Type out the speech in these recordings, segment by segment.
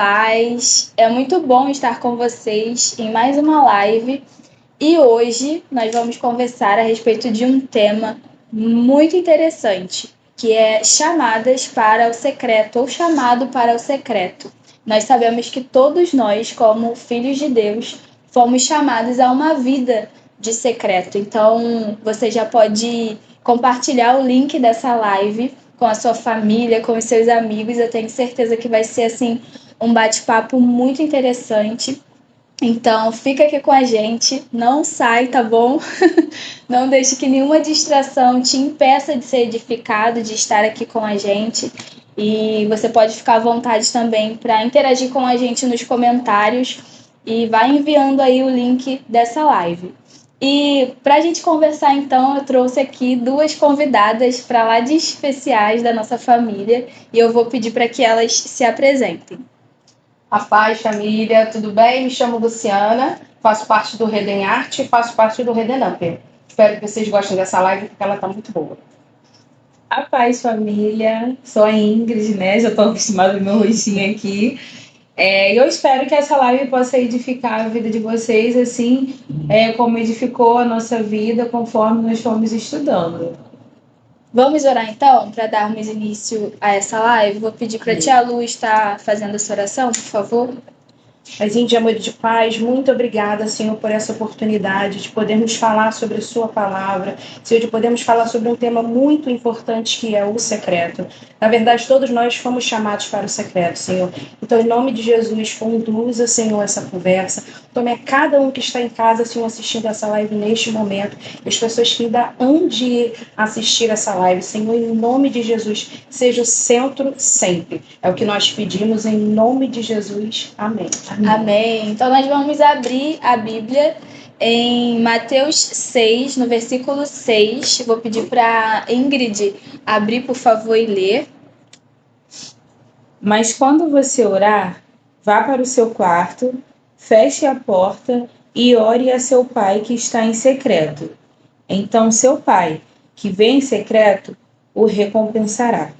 Paz, é muito bom estar com vocês em mais uma live e hoje nós vamos conversar a respeito de um tema muito interessante, que é chamadas para o secreto ou chamado para o secreto. Nós sabemos que todos nós, como filhos de Deus, fomos chamados a uma vida de secreto. Então, você já pode compartilhar o link dessa live com a sua família, com os seus amigos. Eu tenho certeza que vai ser assim um bate-papo muito interessante. Então, fica aqui com a gente, não sai, tá bom? Não deixe que nenhuma distração te impeça de ser edificado, de estar aqui com a gente. E você pode ficar à vontade também para interagir com a gente nos comentários e vai enviando aí o link dessa live. E para a gente conversar, então, eu trouxe aqui duas convidadas para lá de especiais da nossa família e eu vou pedir para que elas se apresentem. A paz, família, tudo bem? Me chamo Luciana, faço parte do Reden Arte e faço parte do Reden Amper. Espero que vocês gostem dessa live, porque ela está muito boa. A paz, família, sou a Ingrid, né? Já estou acostumada com o meu rostinho aqui. Eu espero que essa live possa edificar a vida de vocês, assim como edificou a nossa vida conforme nós fomos estudando. Vamos orar então, para darmos início a essa live? Vou pedir para a tia Lu estar fazendo essa oração, por favor. Paizinho de amor e de paz, muito obrigada, Senhor, por essa oportunidade de podermos falar sobre a sua palavra, Senhor, de podermos falar sobre um tema muito importante que é o secreto. Na verdade, todos nós fomos chamados para o secreto, Senhor. Então, em nome de Jesus, conduza, Senhor, essa conversa. Tome a cada um que está em casa, Senhor, assistindo essa live neste momento, e as pessoas que ainda hão de assistir essa live, Senhor, em nome de Jesus, seja o centro sempre. É o que nós pedimos em nome de Jesus. Amém. Amém. Então, nós vamos abrir a Bíblia em Mateus 6, no versículo 6. Vou pedir para Ingrid abrir, por favor, e ler. Mas quando você orar, vá para o seu quarto, feche a porta e ore a seu pai que está em secreto. Então seu pai, que vê em secreto, o recompensará.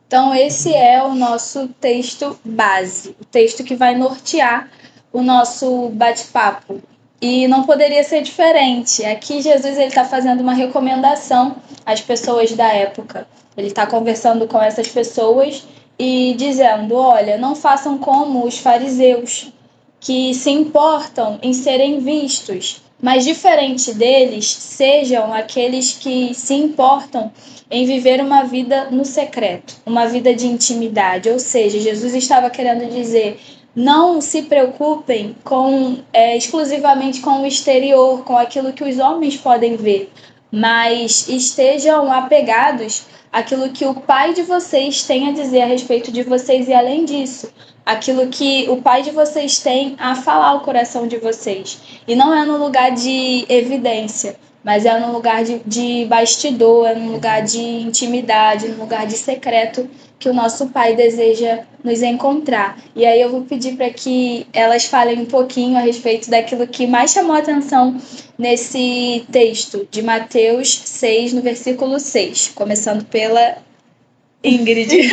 Então, esse é o nosso texto base, o texto que vai nortear o nosso bate-papo. E não poderia ser diferente. Aqui Jesus está fazendo uma recomendação às pessoas da época. Ele está conversando com essas pessoas e dizendo, olha, não façam como os fariseus, que se importam em serem vistos, mas diferente deles, sejam aqueles que se importam em viver uma vida no secreto, uma vida de intimidade. Ou seja, Jesus estava querendo dizer, não se preocupem exclusivamente com o exterior, com aquilo que os homens podem ver, mas estejam apegados àquilo que o Pai de vocês tem a dizer a respeito de vocês e, além disso, aquilo que o Pai de vocês tem a falar ao coração de vocês. E não é no lugar de evidência, mas é num lugar de bastidor, é num lugar de intimidade, num lugar de secreto que o nosso Pai deseja nos encontrar. E aí eu vou pedir para que elas falem um pouquinho a respeito daquilo que mais chamou a atenção nesse texto de Mateus 6, no versículo 6, começando pela Ingrid.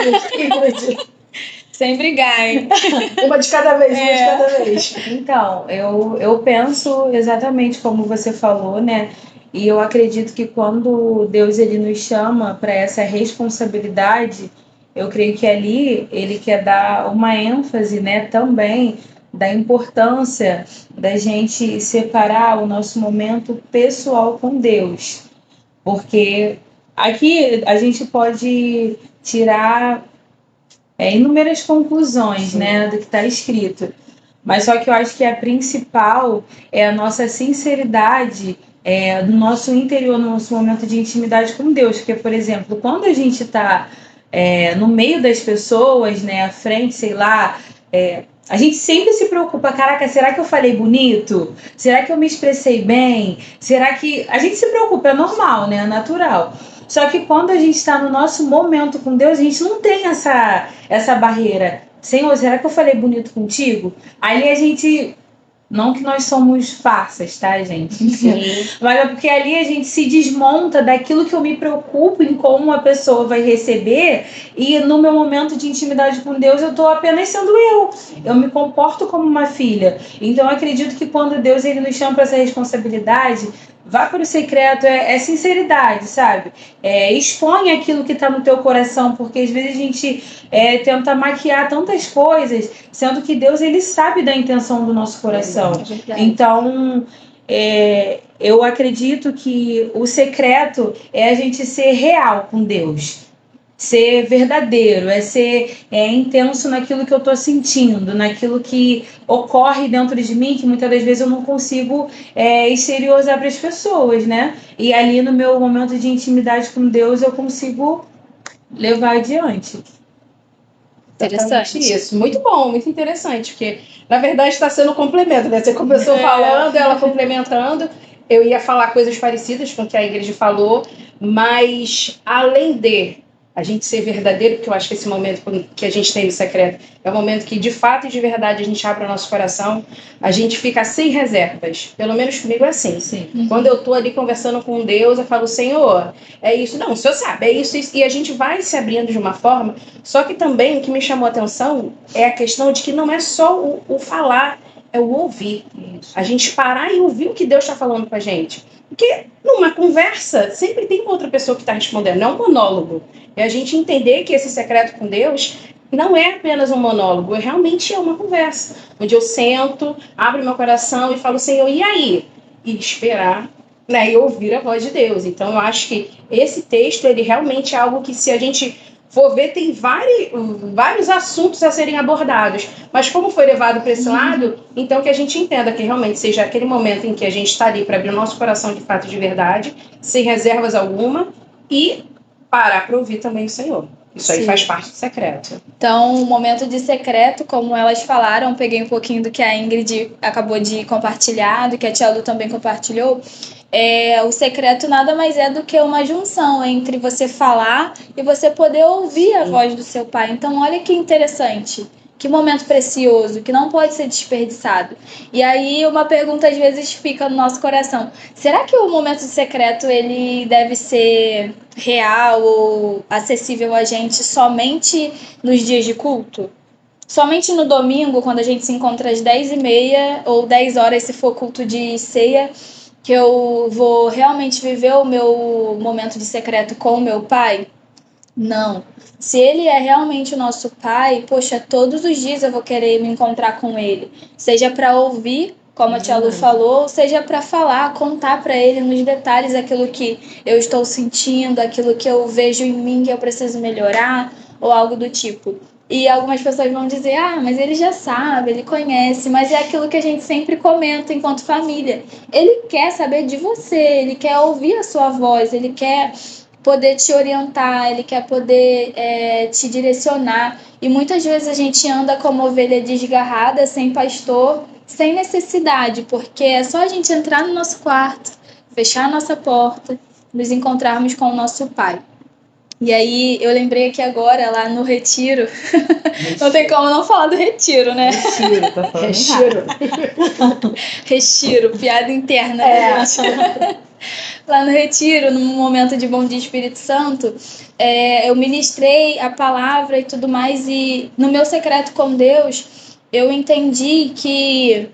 Sem brigar, hein? Uma de cada vez, uma de cada vez. Então, eu penso exatamente como você falou, né? E eu acredito que quando Deus ele nos chama para essa responsabilidade, eu creio que ali ele quer dar uma ênfase, né, também da importância da gente separar o nosso momento pessoal com Deus. Porque aqui a gente pode tirar inúmeras conclusões, né, do que está escrito. Mas só que eu acho que a principal é a nossa sinceridade no nosso interior, no nosso momento de intimidade com Deus. Porque, por exemplo, quando a gente está no meio das pessoas, né, à frente, sei lá, a gente sempre se preocupa, caraca, será que eu falei bonito? Será que eu me expressei bem? Será que... A gente se preocupa, é normal, né, é natural. Só que quando a gente está no nosso momento com Deus, a gente não tem essa barreira. Senhor, será que eu falei bonito contigo? Aí a gente Não que nós somos farsas, tá, gente? Mas é porque ali a gente se desmonta daquilo que eu me preocupo em como a pessoa vai receber, e no meu momento de intimidade com Deus eu tô apenas sendo eu. Eu me comporto como uma filha. Então eu acredito que quando Deus ele nos chama para essa responsabilidade, vá para o secreto, é sinceridade, sabe? Expõe aquilo que está no teu coração, porque às vezes a gente tenta maquiar tantas coisas, sendo que Deus ele sabe da intenção do nosso coração. Então, eu acredito que o secreto é a gente ser real com Deus. Ser verdadeiro, ser intenso naquilo que eu estou sentindo, naquilo que ocorre dentro de mim, que muitas das vezes eu não consigo exteriorizar para as pessoas, né? E ali no meu momento de intimidade com Deus eu consigo levar adiante. Interessante. Isso, muito bom, muito interessante, porque na verdade está sendo um complemento, né? Você começou falando, ela complementando. Eu ia falar coisas parecidas com o que a Ingrid falou, mas além de a gente ser verdadeiro, porque eu acho que esse momento que a gente tem no secreto é o momento que de fato e de verdade a gente abre o nosso coração, a gente fica sem reservas. Pelo menos comigo é assim. Sim. Quando eu tô ali conversando com Deus, eu falo, Senhor, é isso. Não, o Senhor sabe, é isso. E a gente vai se abrindo de uma forma. Só que também o que me chamou a atenção é a questão de que não é só o falar, é o ouvir. Isso. A gente parar e ouvir o que Deus está falando com a gente. Porque numa conversa sempre tem outra pessoa que está respondendo, não é um monólogo. É a gente entender que esse secreto com Deus não é apenas um monólogo, realmente é uma conversa. Onde eu sento, abro meu coração e falo, Senhor, e aí? E esperar, né, e ouvir a voz de Deus. Então eu acho que esse texto, ele realmente é algo que, se a gente for ver, tem vários assuntos a serem abordados. Mas como foi levado para esse lado, então que a gente entenda que realmente seja aquele momento em que a gente está ali para abrir o nosso coração de fato de verdade, sem reservas alguma, e parar para ouvir também o Senhor. Isso aí faz parte do secreto. Então, o momento de secreto, como elas falaram, peguei um pouquinho do que a Ingrid acabou de compartilhar, do que a Tia Lu também compartilhou. O secreto nada mais é do que uma junção entre você falar e você poder ouvir a voz do seu pai. Então, olha que interessante. Que momento precioso, que não pode ser desperdiçado. E aí uma pergunta às vezes fica no nosso coração. Será que o momento secreto ele deve ser real ou acessível a gente somente nos dias de culto? Somente no domingo, quando a gente se encontra às 10h30 ou 10 horas, se for culto de ceia, que eu vou realmente viver o meu momento de secreto com o meu pai? Não. Se ele é realmente o nosso pai, poxa, todos os dias eu vou querer me encontrar com ele. Seja para ouvir, como a Tia Lu falou, seja para falar, contar para ele nos detalhes aquilo que eu estou sentindo, aquilo que eu vejo em mim que eu preciso melhorar, ou algo do tipo. E algumas pessoas vão dizer, mas ele já sabe, ele conhece, mas é aquilo que a gente sempre comenta enquanto família. Ele quer saber de você, ele quer ouvir a sua voz, ele quer poder te orientar, ele quer poder te direcionar. E muitas vezes a gente anda como ovelha desgarrada, sem pastor, sem necessidade, porque é só a gente entrar no nosso quarto, fechar a nossa porta, nos encontrarmos com o nosso pai. E aí eu lembrei aqui agora, lá no retiro, não tem como não falar do retiro, né? Retiro, tá falando Retiro, piada interna. Lá no retiro, no momento de Bom Dia Espírito Santo, eu ministrei a palavra e tudo mais, e no meu secreto com Deus, eu entendi que,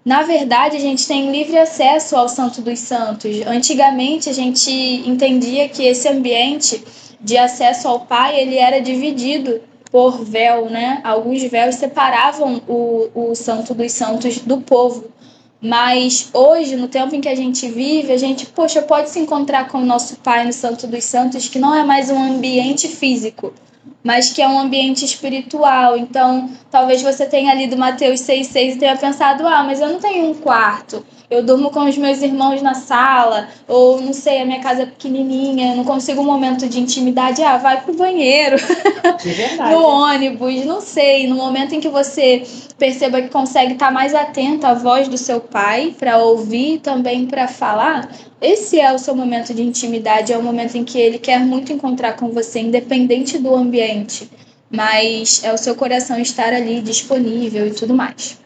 na verdade, a gente tem livre acesso ao Santo dos Santos. Antigamente, a gente entendia que esse ambiente de acesso ao Pai, ele era dividido por véu, né? Alguns véus separavam o Santo dos Santos do povo. Mas hoje, no tempo em que a gente vive, a gente, pode se encontrar com o nosso Pai no Santo dos Santos, que não é mais um ambiente físico, mas que é um ambiente espiritual. Então, talvez você tenha lido Mateus 6,6 e tenha pensado, mas eu não tenho um quarto, eu durmo com os meus irmãos na sala, ou não sei, a minha casa é pequenininha, eu não consigo um momento de intimidade, vai pro banheiro, De verdade. no ônibus, não sei, no momento em que você perceba que consegue estar mais atento à voz do seu pai, para ouvir também para falar, esse é o seu momento de intimidade, é o momento em que ele quer muito encontrar com você, independente do ambiente, mas é o seu coração estar ali disponível e tudo mais.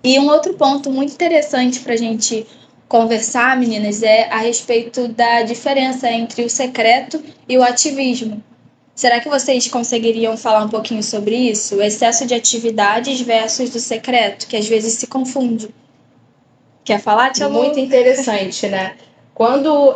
E um outro ponto muito interessante para a gente conversar, meninas, é a respeito da diferença entre o secreto e o ativismo. Será que vocês conseguiriam falar um pouquinho sobre isso? O excesso de atividades versus do secreto, que às vezes se confunde. Quer falar, Tia Lu? Muito interessante, né? Quando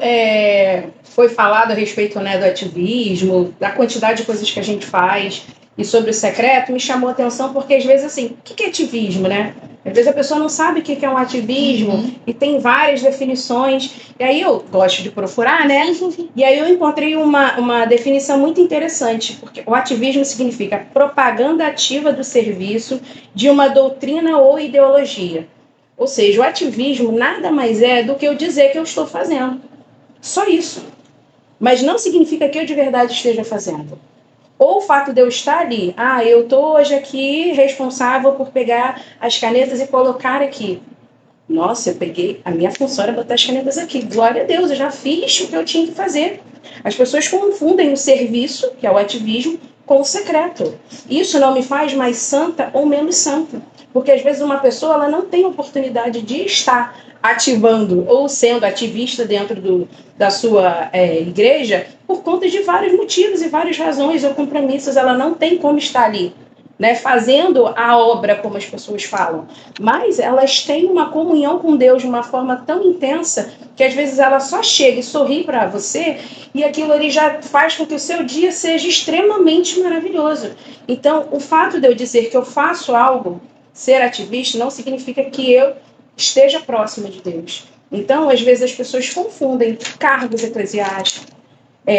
foi falado a respeito, né, do ativismo, da quantidade de coisas que a gente faz e sobre o secreto, me chamou a atenção porque às vezes assim, o que é ativismo, né? Às vezes a pessoa não sabe o que é um ativismo e tem várias definições. E aí eu gosto de procurar, né? E aí eu encontrei uma definição muito interessante, porque o ativismo significa propaganda ativa do serviço de uma doutrina ou ideologia. Ou seja, o ativismo nada mais é do que eu dizer que eu estou fazendo. Só isso. Mas não significa que eu de verdade esteja fazendo. Ou o fato de eu estar ali, eu estou hoje aqui responsável por pegar as canetas e colocar aqui. Nossa, eu peguei, a minha função era botar as canetas aqui. Glória a Deus, eu já fiz o que eu tinha que fazer. As pessoas confundem o serviço, que é o ativismo, com o secreto. Isso não me faz mais santa ou menos santa. Porque às vezes uma pessoa ela não tem oportunidade de estar ativando ou sendo ativista dentro da sua igreja por conta de vários motivos e várias razões ou compromissos. Ela não tem como estar ali, né, fazendo a obra, como as pessoas falam. Mas elas têm uma comunhão com Deus de uma forma tão intensa que às vezes ela só chega e sorri para você e aquilo ali já faz com que o seu dia seja extremamente maravilhoso. Então, o fato de eu dizer que eu faço algo, ser ativista, não significa que eu esteja próxima de Deus. Então, às vezes as pessoas confundem cargos eclesiásticos,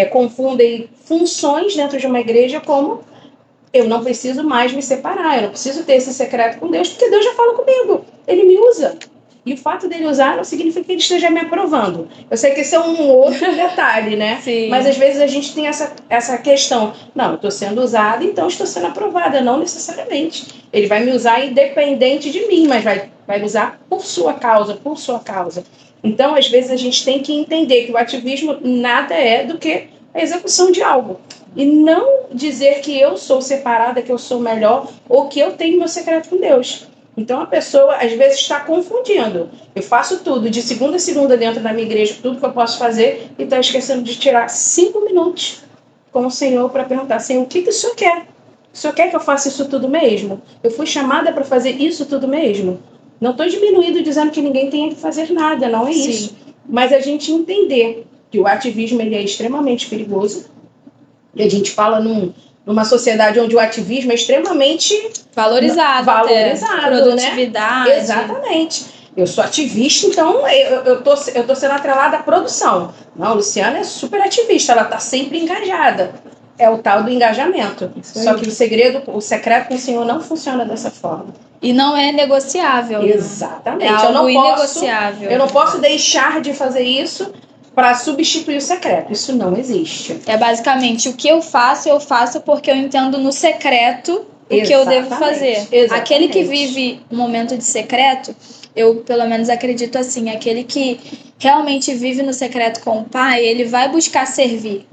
confundem funções dentro de uma igreja como eu não preciso mais me separar, eu não preciso ter esse secreto com Deus, porque Deus já fala comigo, Ele me usa. E o fato dele usar não significa que ele esteja me aprovando. Eu sei que esse é um outro detalhe, né? Sim. Mas às vezes a gente tem essa questão. Não, eu estou sendo usada, então estou sendo aprovada. Não necessariamente. Ele vai me usar independente de mim, mas vai me usar por sua causa, por sua causa. Então, às vezes, a gente tem que entender que o ativismo nada é do que a execução de algo. E não dizer que eu sou separada, que eu sou melhor, ou que eu tenho meu secreto com Deus. Então a pessoa às vezes está confundindo. Eu faço tudo, de segunda a segunda dentro da minha igreja, tudo que eu posso fazer, e está esquecendo de tirar 5 minutos com o Senhor para perguntar, Senhor, o que o Senhor quer? O Senhor quer que eu faça isso tudo mesmo? Eu fui chamada para fazer isso tudo mesmo? Não estou diminuindo dizendo que ninguém tenha que fazer nada, não é isso. Mas a gente entender que o ativismo ele é extremamente perigoso, e a gente fala numa sociedade onde o ativismo é extremamente valorizado, produtividade. Né? Exatamente. Eu sou ativista, então eu tô sendo atrelada à produção. Não, a Luciana é super ativista, ela está sempre engajada. É o tal do engajamento. Só que o secreto com o Senhor não funciona dessa forma. E não é negociável. Exatamente. É algo inegociável. Eu não posso deixar de fazer isso para substituir o secreto. Isso não existe. É basicamente o que eu faço porque eu entendo no secreto o que eu devo fazer. Exatamente. Aquele que vive um momento de secreto, eu pelo menos acredito assim, aquele que realmente vive no secreto com o Pai, ele vai buscar servir.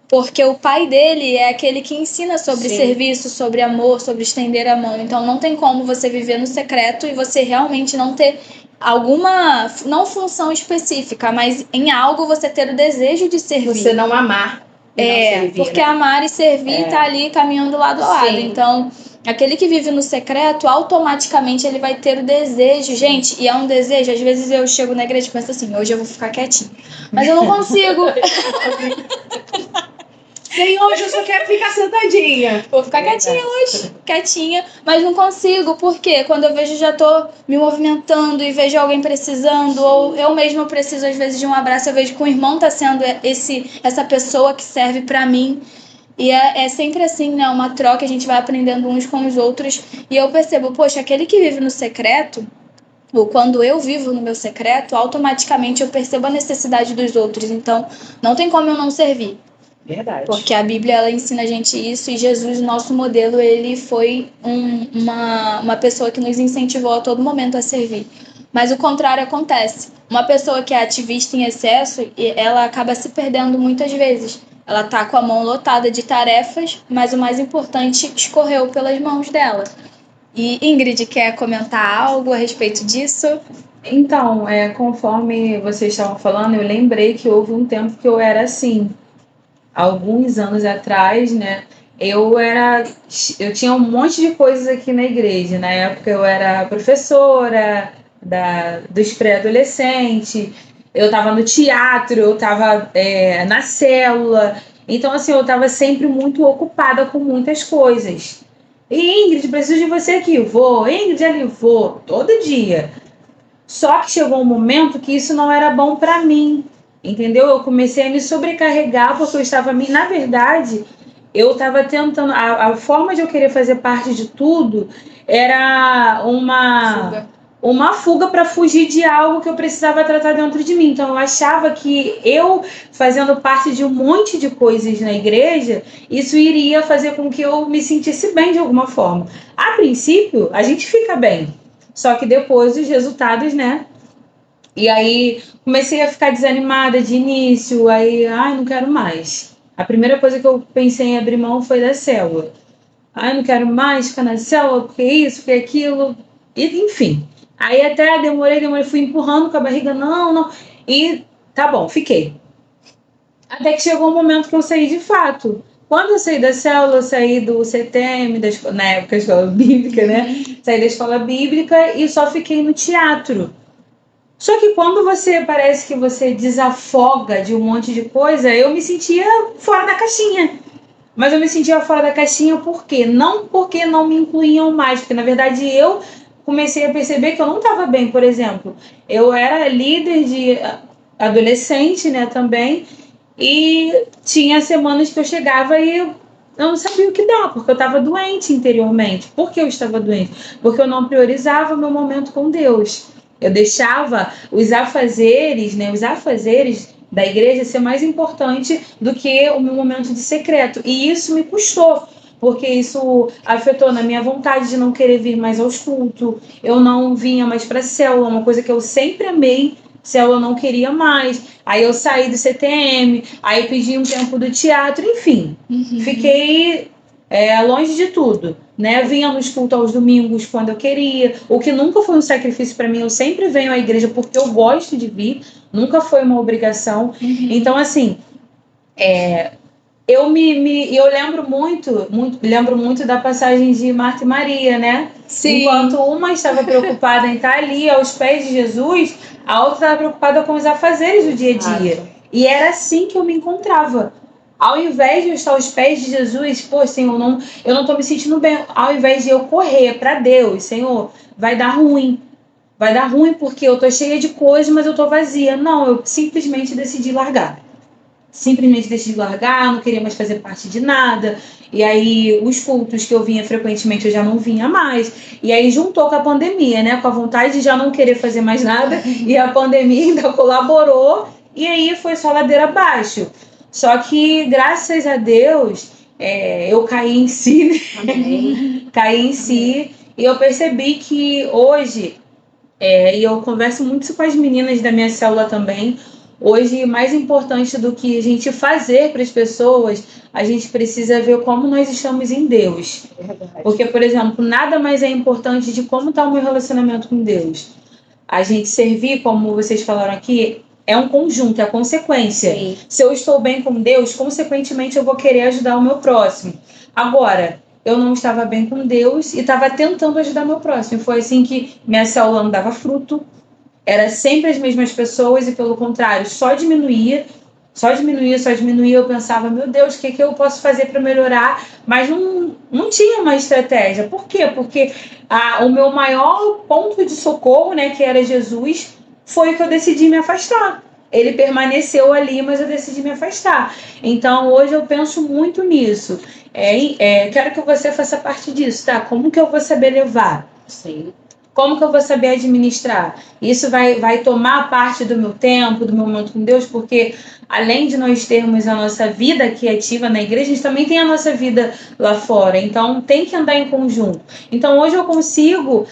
Porque o pai dele é aquele que ensina sobre serviço, sobre amor, sobre estender a mão. Então não tem como você viver no secreto e você realmente não ter alguma, não função específica, mas em algo você ter o desejo de servir. Você não amar e não servir. Porque amar e servir tá ali caminhando lado a lado. Então, aquele que vive no secreto, automaticamente ele vai ter o desejo. Gente, e é um desejo, às vezes eu chego na igreja e penso assim, hoje eu vou ficar quietinha. Mas eu não consigo. Senhor, hoje eu só quero ficar sentadinha. Vou ficar quietinha hoje, quietinha, mas não consigo, porque quando eu vejo já tô me movimentando e vejo alguém precisando, ou eu mesma preciso às vezes de um abraço, eu vejo que o irmão tá sendo essa pessoa que serve pra mim. E é sempre assim, né? Uma troca, a gente vai aprendendo uns com os outros. E eu percebo, poxa, aquele que vive no secreto, ou quando eu vivo no meu secreto, automaticamente eu percebo a necessidade dos outros. Então, não tem como eu não servir. Verdade. Porque a Bíblia ela ensina a gente isso, e Jesus, nosso modelo, ele foi uma pessoa que nos incentivou a todo momento a servir. Mas o contrário acontece. Uma pessoa que é ativista em excesso, ela acaba se perdendo muitas vezes. Ela tá com a mão lotada de tarefas, mas o mais importante escorreu pelas mãos dela. E Ingrid, quer comentar algo a respeito disso? Então, conforme vocês estavam falando, eu lembrei que houve um tempo que eu era assim. Alguns anos atrás, né? Eu tinha um monte de coisas aqui na igreja. Na época eu era professora dos pré-adolescentes, eu estava no teatro, eu estava na célula. Então, assim, eu estava sempre muito ocupada com muitas coisas. E Ingrid, preciso de você aqui, vou. Ingrid, ali, vou, todo dia. Só que chegou um momento que isso não era bom para mim, entendeu? Eu comecei a me sobrecarregar porque eu estava na verdade, eu estava tentando a forma de eu querer fazer parte de tudo era uma fuga para fugir de algo que eu precisava tratar dentro de mim. Então eu achava que eu fazendo parte de um monte de coisas na igreja, isso iria fazer com que eu me sentisse bem de alguma forma. A princípio, a gente fica bem. Só que depois os resultados, né? E aí comecei a ficar desanimada de início, aí, ai, não quero mais. A primeira coisa que eu pensei em abrir mão foi da célula. Ai, não quero mais ficar na célula, porque isso, porque aquilo, e, enfim. Aí até demorei, fui empurrando com a barriga, não. E tá bom, fiquei. Até que chegou um momento que eu saí de fato. Quando eu saí da célula, eu saí do CTM, na época a escola bíblica, né? Saí da escola bíblica e só fiquei no teatro. Só que quando você parece que você desafoga de um monte de coisa, eu me sentia fora da caixinha. Mas eu me sentia fora da caixinha por quê? Não porque não me incluíam mais, porque na verdade eu comecei a perceber que eu não estava bem, por exemplo. Eu era líder de adolescente, né, também, e tinha semanas que eu chegava e eu não sabia o que dar, porque eu estava doente interiormente. Por que eu estava doente? Porque eu não priorizava o meu momento com Deus. Eu deixava os afazeres, né, da igreja ser mais importante do que o meu momento de secreto. E isso me custou, porque isso afetou na minha vontade de não querer vir mais aos cultos. Eu não vinha mais para a célula, uma coisa que eu sempre amei. Célula eu não queria mais. Aí eu saí do CTM, aí pedi um tempo do teatro, enfim. Fiquei longe de tudo, né? Vinha nos cultos aos domingos quando eu queria, o que nunca foi um sacrifício para mim. Eu sempre venho à igreja porque eu gosto de vir, nunca foi uma obrigação. Então, assim, eu lembro muito da passagem de Marta e Maria, né? Sim. Enquanto uma estava preocupada em estar ali aos pés de Jesus, a outra estava preocupada com os afazeres do dia a dia. E era assim que eu me encontrava. Ao invés de eu estar aos pés de Jesus, pô, Senhor, eu não estou me sentindo bem. Ao invés de eu correr para Deus, Senhor, vai dar ruim. Vai dar ruim porque eu estou cheia de coisas, mas eu estou vazia. Não, eu simplesmente decidi largar. Simplesmente decidi largar, não queria mais fazer parte de nada. E aí, os cultos que eu vinha frequentemente, eu já não vinha mais. E aí, juntou com a pandemia, né? Com a vontade de já não querer fazer mais nada. E a pandemia ainda colaborou. E aí, foi só ladeira abaixo. Só que, graças a Deus, eu caí em si, né? Caí em si. E eu percebi que hoje, e eu converso muito isso com as meninas da minha célula também. Hoje, mais importante do que a gente fazer para as pessoas, a gente precisa ver como nós estamos em Deus. Porque, por exemplo, nada mais é importante de como está o meu relacionamento com Deus. A gente servir, como vocês falaram aqui, é um conjunto, é a consequência. Sim. Se eu estou bem com Deus, consequentemente eu vou querer ajudar o meu próximo. Agora, eu não estava bem com Deus e estava tentando ajudar meu próximo. Foi assim que minha célula não dava fruto. Era sempre as mesmas pessoas e, pelo contrário, só diminuía. Eu pensava, meu Deus, o que eu posso fazer para melhorar? Mas não tinha uma estratégia. Por quê? Porque o meu maior ponto de socorro, né, que era Jesus, foi que eu decidi me afastar. Ele permaneceu ali, mas eu decidi me afastar. Então, hoje eu penso muito nisso. Quero que você faça parte disso, tá? Como que eu vou saber levar? Sim. Como que eu vou saber administrar? Isso vai tomar parte do meu tempo, do meu momento com Deus, porque além de nós termos a nossa vida aqui ativa na igreja, a gente também tem a nossa vida lá fora. Então, tem que andar em conjunto. Então, hoje eu consigo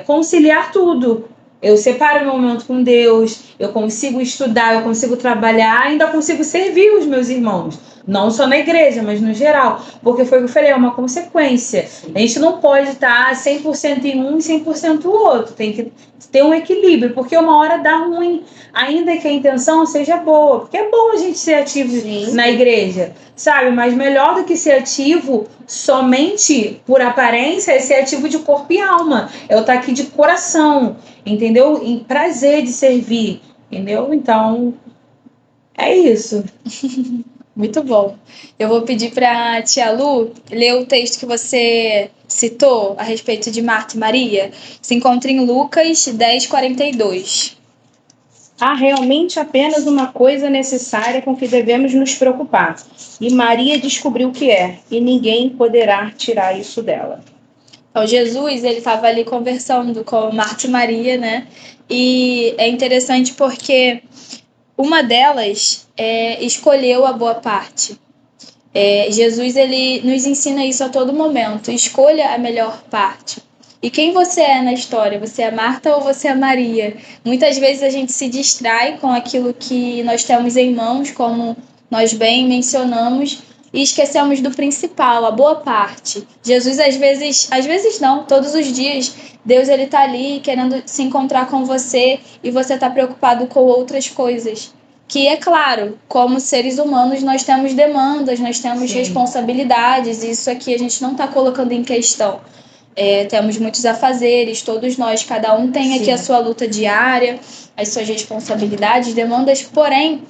conciliar tudo. Eu separo meu momento com Deus, eu consigo estudar, eu consigo trabalhar, ainda consigo servir os meus irmãos. Não só na igreja, mas no geral. Porque foi o que eu falei, é uma consequência. A gente não pode estar 100% em um e 100% o outro. Tem que ter um equilíbrio, porque uma hora dá ruim, ainda que a intenção seja boa. Porque é bom a gente ser ativo na igreja, sabe? Mas melhor do que ser ativo somente por aparência é ser ativo de corpo e alma. Eu estar aqui de coração, entendeu? Em prazer de servir, entendeu? Então, é isso. Muito bom. Eu vou pedir para a tia Lu ler o texto que você citou a respeito de Marta e Maria. Se encontra em Lucas 10:42. Há realmente apenas uma coisa necessária com que devemos nos preocupar. E Maria descobriu o que é, e ninguém poderá tirar isso dela. Então, Jesus, ele estava ali conversando com Marta e Maria, né? E é interessante porque uma delas escolheu a boa parte. Jesus, ele nos ensina isso a todo momento. Escolha a melhor parte. E quem você é na história? Você é Marta ou você é Maria? Muitas vezes a gente se distrai com aquilo que nós temos em mãos, como nós bem mencionamos, e esquecemos do principal, a boa parte. Jesus, às vezes não, todos os dias, Deus ele tá ali querendo se encontrar com você e você tá preocupado com outras coisas. Que é claro, como seres humanos, nós temos demandas, nós temos responsabilidades, e isso aqui a gente não está colocando em questão. Temos muitos afazeres, todos nós, cada um tem aqui a sua luta diária, as suas responsabilidades, demandas, porém,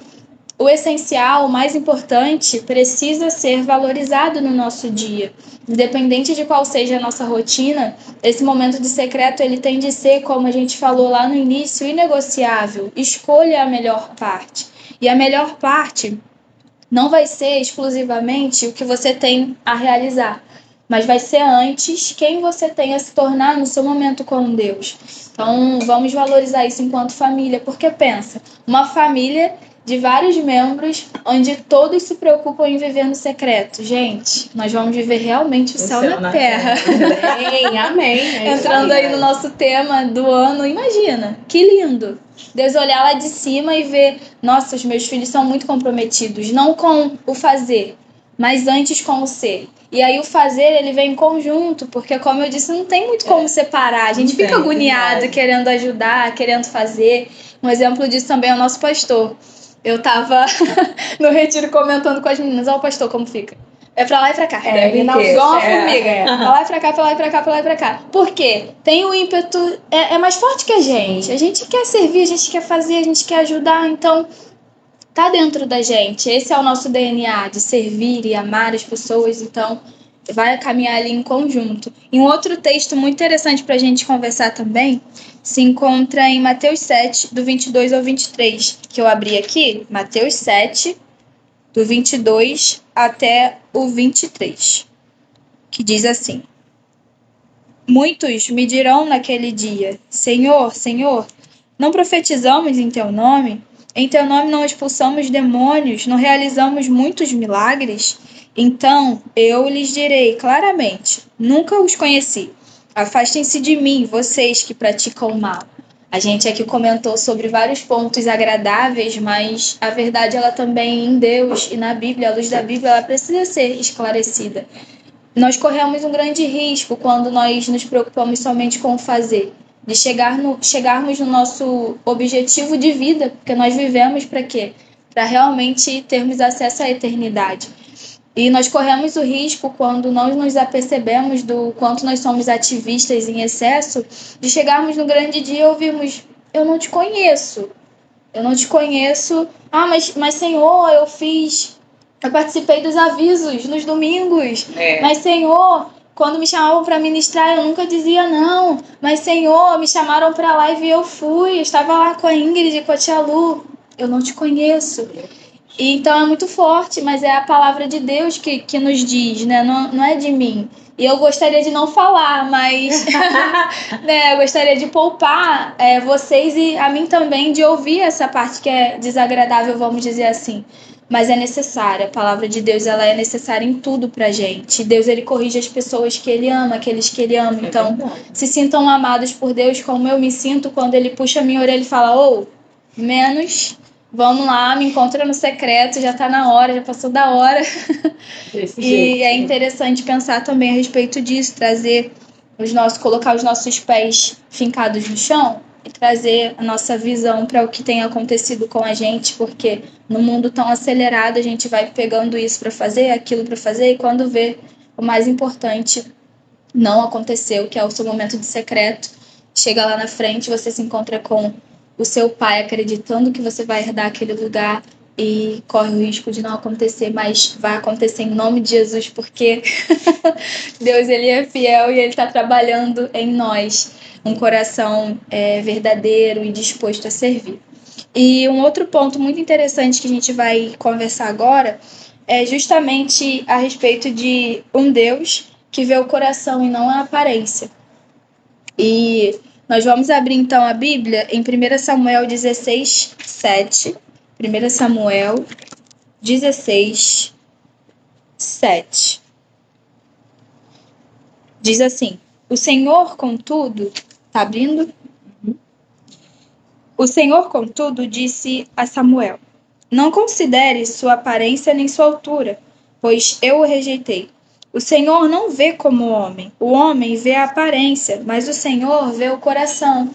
o essencial, o mais importante, precisa ser valorizado no nosso dia. Independente de qual seja a nossa rotina, esse momento de secreto ele tem de ser, como a gente falou lá no início, inegociável. Escolha a melhor parte. E a melhor parte não vai ser exclusivamente o que você tem a realizar, mas vai ser antes quem você tem a se tornar no seu momento com Deus. Então, vamos valorizar isso enquanto família, porque pensa, uma família de vários membros, onde todos se preocupam em viver no secreto. Gente, nós vamos viver realmente o céu na terra. Amém, amém. Entrando aí no nosso tema do ano, imagina, que lindo. Deus olhar lá de cima e ver, nossa, os meus filhos são muito comprometidos, não com o fazer, mas antes com o ser. E aí o fazer, ele vem em conjunto, porque como eu disse, não tem muito como separar. A gente fica agoniado, querendo ajudar, querendo fazer. Um exemplo disso também é o nosso pastor. Eu tava no retiro comentando com as meninas, ó o pastor como fica. É pra lá e pra cá. Igual uma formiga. Pra lá e pra cá, pra lá e pra cá, pra lá e pra cá. Por quê? Tem o ímpeto, é mais forte que a gente. A gente quer servir, a gente quer fazer, a gente quer ajudar, então tá dentro da gente. Esse é o nosso DNA, de servir e amar as pessoas, então vai caminhar ali em conjunto. E um outro texto muito interessante pra gente conversar também se encontra em Mateus 7, do 22 ao 23, que eu abri aqui, Mateus 7, do 22 até o 23, que diz assim: Muitos me dirão naquele dia, Senhor, Senhor, não profetizamos em teu nome? Em teu nome não expulsamos demônios, não realizamos muitos milagres? Então eu lhes direi claramente, nunca os conheci. Afastem-se de mim, vocês que praticam o mal. A gente aqui comentou sobre vários pontos agradáveis, mas a verdade ela também em Deus e na Bíblia, a luz da Bíblia, ela precisa ser esclarecida. Nós corremos um grande risco quando nós nos preocupamos somente com o fazer, de chegarmos no nosso objetivo de vida, porque nós vivemos para quê? Para realmente termos acesso à eternidade. E nós corremos o risco, quando nós nos apercebemos do quanto nós somos ativistas em excesso, de chegarmos no grande dia e ouvirmos, eu não te conheço. Eu não te conheço. Ah, mas Senhor, eu participei dos avisos nos domingos. Mas Senhor, quando me chamavam para ministrar, eu nunca dizia não. Mas Senhor, me chamaram para a live e eu fui. Eu estava lá com a Ingrid e com a tia Lu. Eu não te conheço. Então é muito forte, mas é a palavra de Deus que nos diz, né? Não é de mim. E eu gostaria de não falar, mas né, eu gostaria de poupar vocês e a mim também de ouvir essa parte que é desagradável, vamos dizer assim. Mas é necessária. A palavra de Deus ela é necessária em tudo pra gente. Deus ele corrige as pessoas que ele ama, aqueles que ele ama. Então, se sintam amados por Deus como eu me sinto quando ele puxa a minha orelha e fala, menos vamos lá, me encontra no secreto, já tá na hora, já passou da hora. E é interessante pensar também a respeito disso, colocar os nossos pés fincados no chão e trazer a nossa visão para o que tem acontecido com a gente, porque no mundo tão acelerado a gente vai pegando isso para fazer, aquilo para fazer, e quando vê o mais importante não aconteceu, que é o seu momento de secreto, chega lá na frente, você se encontra com o seu pai acreditando que você vai herdar aquele lugar e corre o risco de não acontecer, mas vai acontecer em nome de Jesus, porque Deus ele é fiel e ele está trabalhando em nós um coração verdadeiro e disposto a servir. E um outro ponto muito interessante que a gente vai conversar agora é justamente a respeito de um Deus que vê o coração e não a aparência. E nós vamos abrir então a Bíblia em 1 Samuel 16, 7. 1 Samuel 16, 7. Diz assim: O Senhor, contudo, tá abrindo? O Senhor, contudo, disse a Samuel: Não considere sua aparência nem sua altura, pois eu o rejeitei. O Senhor não vê como o homem vê a aparência, mas o Senhor vê o coração.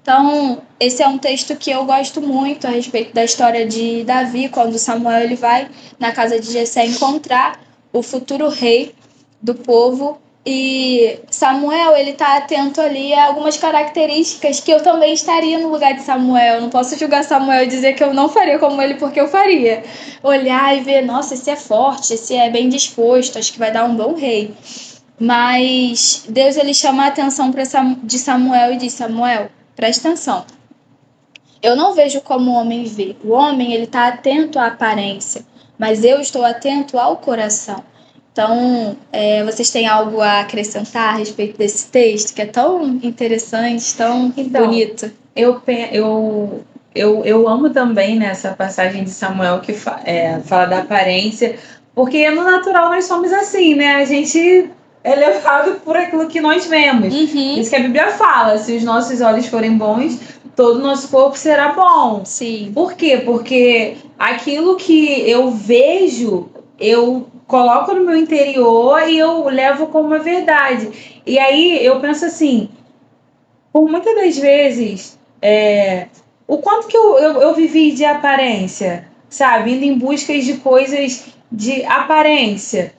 Então, esse é um texto que eu gosto muito a respeito da história de Davi, quando Samuel ele vai na casa de Jessé encontrar o futuro rei do povo. E Samuel, ele tá atento ali a algumas características que eu também estaria no lugar de Samuel. Eu não posso julgar Samuel e dizer que eu não faria como ele, porque eu faria. Olhar e ver, nossa, esse é forte, esse é bem disposto, acho que vai dar um bom rei. Mas Deus, ele chama a atenção de Samuel e diz: Samuel, presta atenção. Eu não vejo como o homem vê. O homem, ele tá atento à aparência, mas eu estou atento ao coração. Então, vocês têm algo a acrescentar a respeito desse texto, que é tão interessante, tão bonito? Eu amo também nessa passagem de Samuel que fala da aparência, porque no natural nós somos assim, né? A gente é levado por aquilo que nós vemos. Isso que a Bíblia fala: se os nossos olhos forem bons, todo o nosso corpo será bom. Sim. Por quê? Porque aquilo que eu vejo, eu coloco no meu interior e eu levo como uma verdade. E aí eu penso assim, por muitas das vezes, o quanto que eu vivi de aparência, sabe? Indo em busca de coisas de aparência.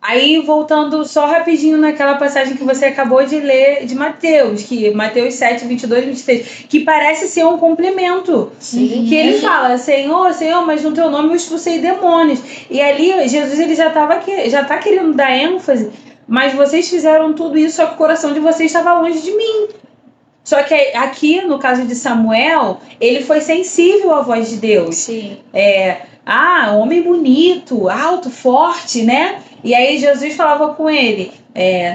Aí, voltando só rapidinho naquela passagem que você acabou de ler de Mateus, que Mateus 7, 22, 23, que parece ser um complemento. Sim. Que ele fala: Senhor, Senhor, mas no teu nome eu expulsei demônios. E ali, Jesus ele já tá querendo dar ênfase, mas vocês fizeram tudo isso, só que o coração de vocês estava longe de mim. Só que aqui, no caso de Samuel, ele foi sensível à voz de Deus. Sim. Homem bonito, alto, forte, né? E aí Jesus falava com ele: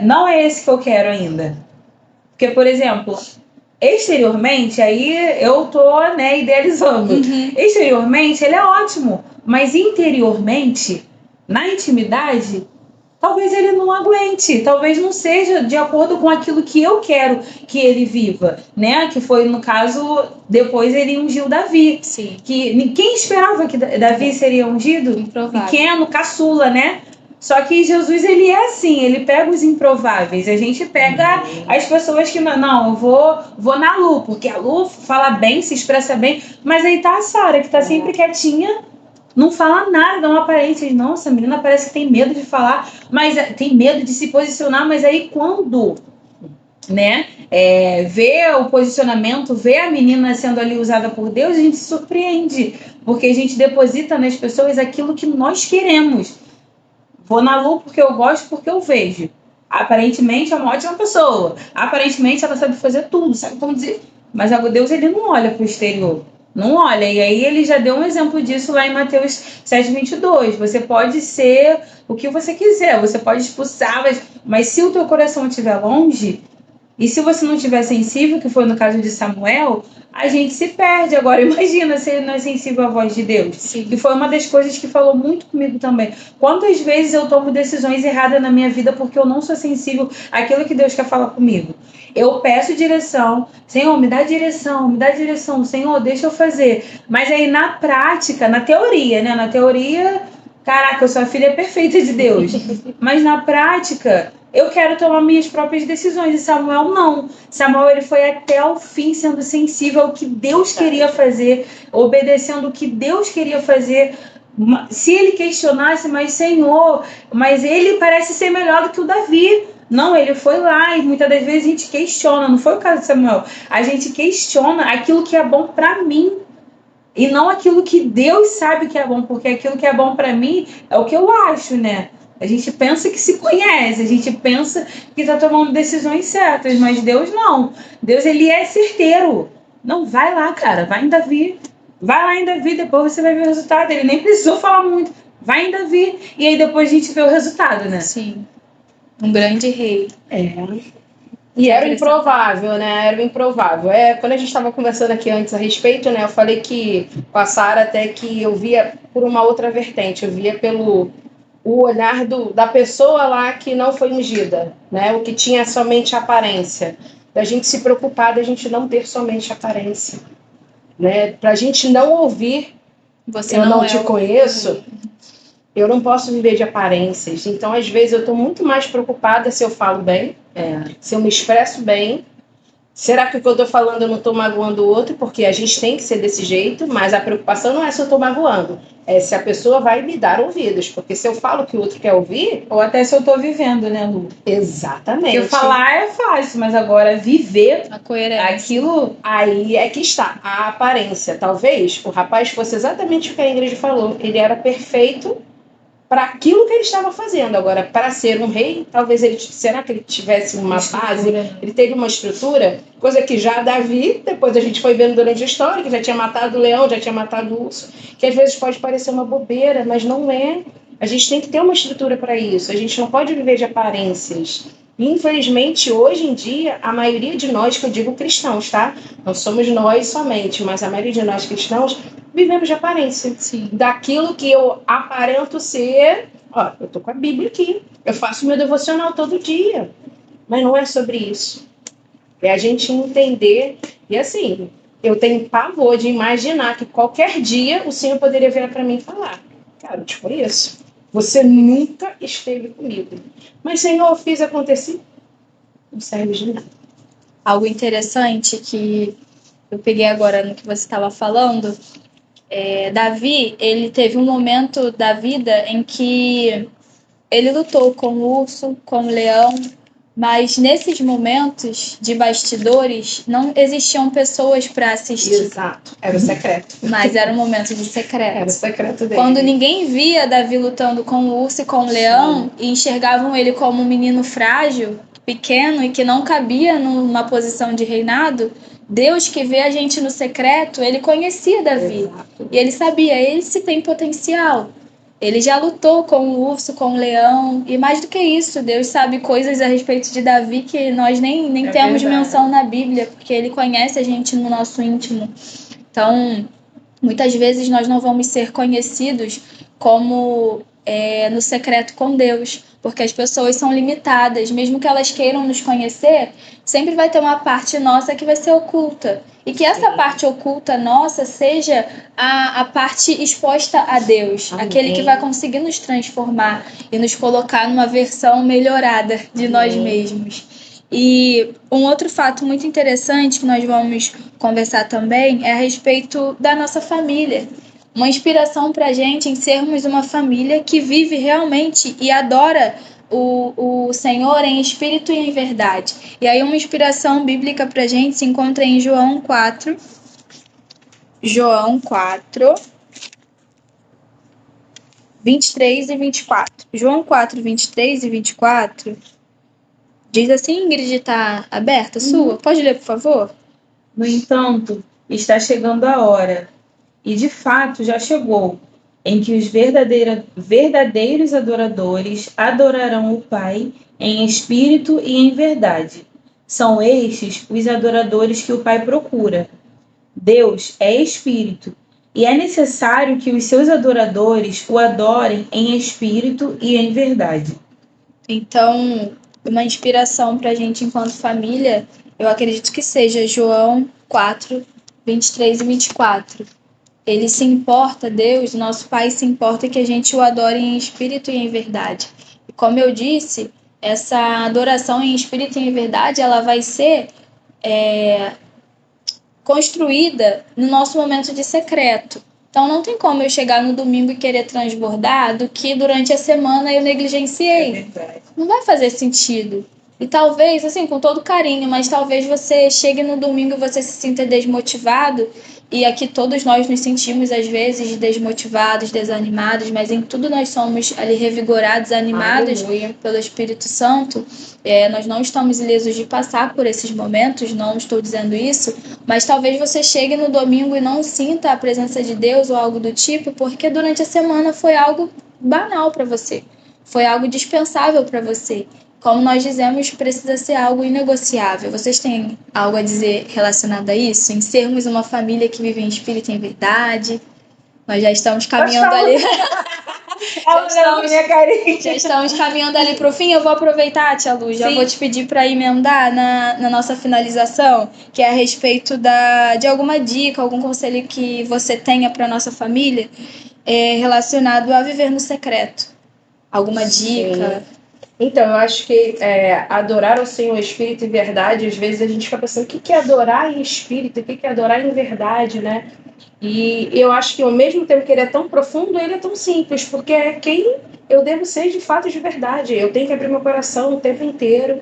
não é esse que eu quero ainda. Porque, por exemplo, exteriormente, aí eu tô, idealizando. Exteriormente, ele é ótimo. Mas interiormente, na intimidade, talvez ele não aguente, talvez não seja de acordo com aquilo que eu quero que ele viva, né? Que foi, no caso, depois ele ungiu Davi. Sim. Que ninguém esperava que Davi seria ungido. Improvável. Pequeno, caçula, né? Só que Jesus, ele é assim, ele pega os improváveis. A gente pega as pessoas que, não, eu vou na Lu, porque a Lu fala bem, se expressa bem, mas aí tá a Sara, que tá sempre quietinha, não fala nada, dá uma aparência. Nossa, a menina parece que tem medo de falar, mas tem medo de se posicionar, mas aí quando, vê o posicionamento, vê a menina sendo ali usada por Deus, a gente se surpreende, porque a gente deposita nas pessoas aquilo que nós queremos. Vou na Lu porque eu gosto, porque eu vejo. Aparentemente é uma ótima pessoa, aparentemente ela sabe fazer tudo, sabe como dizer, mas Deus ele não olha para o exterior. Não olha, e aí ele já deu um exemplo disso lá em Mateus 7:22. Você pode ser o que você quiser, você pode expulsar, mas se o teu coração estiver longe, e se você não estiver sensível, que foi no caso de Samuel, a gente se perde. Agora, imagina se ele não é sensível à voz de Deus. Sim. E foi uma das coisas que falou muito comigo também. Quantas vezes eu tomo decisões erradas na minha vida porque eu não sou sensível àquilo que Deus quer falar comigo? Eu peço direção, Senhor, me dá direção, Senhor, deixa eu fazer. Mas aí na prática, na teoria, né? Na teoria, caraca, eu sou a filha perfeita de Deus. Mas na prática, eu quero tomar minhas próprias decisões. E Samuel não. Samuel ele foi até o fim sendo sensível ao que Deus queria fazer, obedecendo o que Deus queria fazer. Se ele questionasse, mas Senhor, mas ele parece ser melhor do que o Davi. Não, ele foi lá e muitas das vezes a gente questiona, não foi o caso de Samuel. A gente questiona aquilo que é bom para mim e não aquilo que Deus sabe que é bom, porque aquilo que é bom para mim é o que eu acho, né? A gente pensa que se conhece, a gente pensa que está tomando decisões certas, mas Deus não. Deus, ele é certeiro. Não, vai lá, cara, vai em Davi. Vai lá em Davi, depois você vai ver o resultado. Ele nem precisou falar muito. Vai em Davi. E aí depois a gente vê o resultado, né? Sim. Um grande rei. E era o improvável, né? Era o improvável. Quando a gente estava conversando aqui antes a respeito, né? Eu falei que com a Sara até que eu via por uma outra vertente. Eu via pelo o olhar da pessoa lá que não foi ungida, né? O que tinha somente aparência. Da gente se preocupar, da gente não ter somente aparência, né? Pra gente não ouvir, Você eu não é te conheço, eu não posso viver de aparências. Então, às vezes, eu estou muito mais preocupada se eu falo bem, se eu me expresso bem. Será que o que eu estou falando eu não estou magoando o outro? Porque a gente tem que ser desse jeito, mas a preocupação não é se eu estou magoando, é se a pessoa vai me dar ouvidos. Porque se eu falo o que o outro quer ouvir... Ou até se eu estou vivendo, né, Lu? Exatamente. Porque falar é fácil, mas agora viver a coerência. Aquilo... Aí é que está, a aparência. Talvez o rapaz fosse exatamente o que a Ingrid falou. Ele era perfeito para aquilo que ele estava fazendo. Agora, para ser um rei, talvez ele... Será que ele tivesse uma base? Ele teve uma estrutura? Coisa que já Davi, depois a gente foi vendo durante a história, que já tinha matado o leão, já tinha matado o urso, que às vezes pode parecer uma bobeira, mas não é. A gente tem que ter uma estrutura para isso. A gente não pode viver de aparências. Infelizmente, hoje em dia, a maioria de nós, que eu digo cristãos, tá? Não somos nós somente, mas a maioria de nós cristãos vivemos de aparência. Sim. Daquilo que eu aparento ser... Ó, eu tô com a Bíblia aqui. Eu faço meu devocional todo dia. Mas não é sobre isso. É a gente entender... E assim, eu tenho pavor de imaginar que qualquer dia o Senhor poderia virar para mim e falar: cara, eu te conheço. Você nunca esteve comigo. Mas, Senhor, eu fiz acontecer. Não serve de nada. Algo interessante que eu peguei agora no que você estava falando... Davi, ele teve um momento da vida em que ele lutou com o urso, com o leão, mas nesses momentos de bastidores não existiam pessoas para assistir. Exato, era o secreto. Mas era um momento de secreto. Era o secreto dele. Quando ninguém via Davi lutando com o urso e com o leão, e enxergavam ele como um menino frágil, pequeno e que não cabia numa posição de reinado, Deus, que vê a gente no secreto, ele conhecia Davi. Exato. E ele sabia, esse tem potencial. Ele já lutou com o urso, com o leão. E mais do que isso, Deus sabe coisas a respeito de Davi que nós nem temos menção na Bíblia, porque ele conhece a gente no nosso íntimo. Então, muitas vezes nós não vamos ser conhecidos como no secreto com Deus, porque as pessoas são limitadas, mesmo que elas queiram nos conhecer, sempre vai ter uma parte nossa que vai ser oculta. E que essa parte oculta nossa seja a parte exposta a Deus, Amém. Aquele que vai conseguir nos transformar e nos colocar numa versão melhorada de nós mesmos. E um outro fato muito interessante que nós vamos conversar também é a respeito da nossa família. Uma inspiração para a gente em sermos uma família que vive realmente e adora o Senhor em espírito e em verdade. E aí uma inspiração bíblica para a gente se encontra em João 4. João 4, 23 e 24. João 4, 23 e 24 diz assim, Ingrid, está aberta sua? Pode ler, por favor? No entanto, está chegando a hora, e de fato já chegou, em que os verdadeiros adoradores adorarão o Pai em espírito e em verdade. São estes os adoradores que o Pai procura. Deus é espírito, e é necessário que os seus adoradores o adorem em espírito e em verdade. Então, uma inspiração para a gente enquanto família, eu acredito que seja João 4, 23 e 24. Ele se importa, Deus, nosso Pai se importa que a gente o adore em espírito e em verdade. E como eu disse, essa adoração em espírito e em verdade, ela vai ser construída no nosso momento de secreto. Então não tem como eu chegar no domingo e querer transbordar do que durante a semana eu negligenciei. Não vai fazer sentido. E talvez, assim, com todo carinho, mas talvez você chegue no domingo e você se sinta desmotivado. E aqui todos nós nos sentimos, às vezes, desmotivados, desanimados, mas em tudo nós somos ali revigorados, animados pelo Espírito Santo. Nós não estamos ilesos de passar por esses momentos, não estou dizendo isso, mas talvez você chegue no domingo e não sinta a presença de Deus ou algo do tipo, porque durante a semana foi algo banal para você, foi algo dispensável para você. Como nós dizemos, precisa ser algo inegociável. Vocês têm algo a dizer relacionado a isso? Em sermos uma família que vive em espírito e em verdade? Nós já estamos caminhando ali. Já estamos caminhando ali para o fim. Eu vou aproveitar, Tia Lu, já vou te pedir para emendar na nossa finalização, que é a respeito de alguma dica, algum conselho que você tenha para a nossa família relacionado a viver no secreto. Alguma dica? Então, eu acho que adorar ao Senhor espírito e verdade, às vezes a gente fica pensando o que é adorar em espírito, o que é adorar em verdade, né? E eu acho que ao mesmo tempo que ele é tão profundo, ele é tão simples, porque é quem eu devo ser de fato de verdade. Eu tenho que abrir meu coração o tempo inteiro.